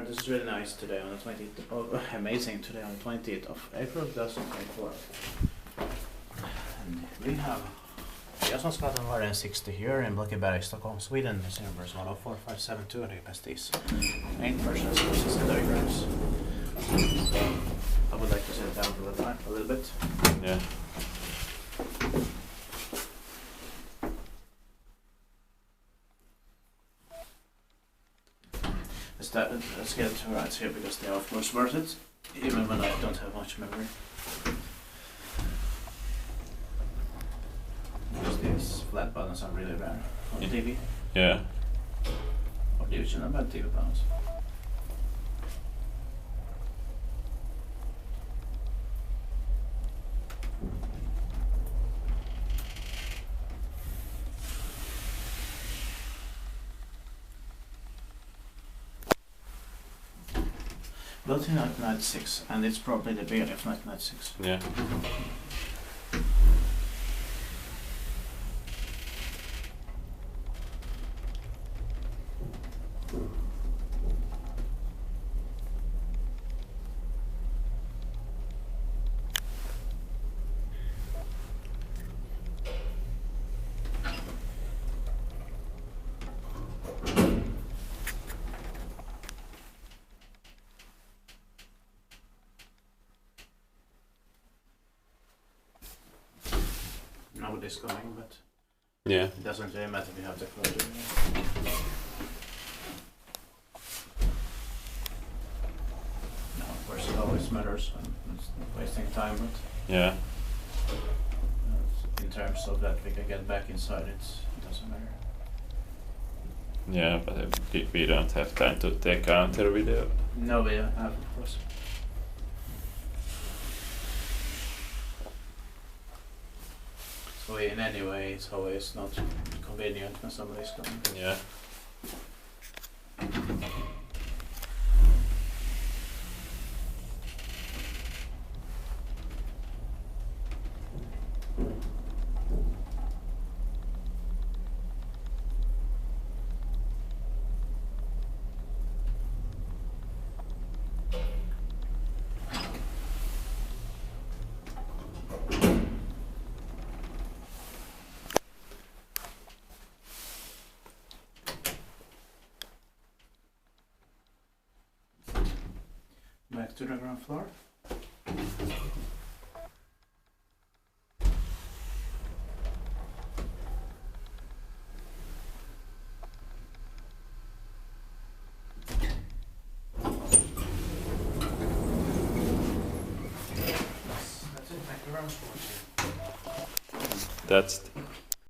This is really nice today on the 20th. Oh, amazing today on the 20th of April 2024. And we have Björnsonsgatan 160 here in Blackeberg, Stockholm, Sweden. The number is 104,572 and the capacity is 8 persons, horses and diagrams. I would like to sit down a little bit. Yeah. Let's get to rights here because they are of course worth it, even when I don't have much memory. Because these flat buttons are really rare on TV. Yeah. Or DEVE-Schindler bad TV buttons. Built in 1996, and it's probably the beginning of 1996. Yeah. Nobody's coming, but Yeah. it doesn't really matter if you have the closure. No, of course it always matters when it's not wasting time, but Yeah. in terms of that we can get back inside it doesn't matter. Yeah, but we don't have time to take counter video. No, we have of course. So in any way it's always not convenient when somebody's coming. Yeah. Back to the ground floor. That's it, thank you very much for watching. That's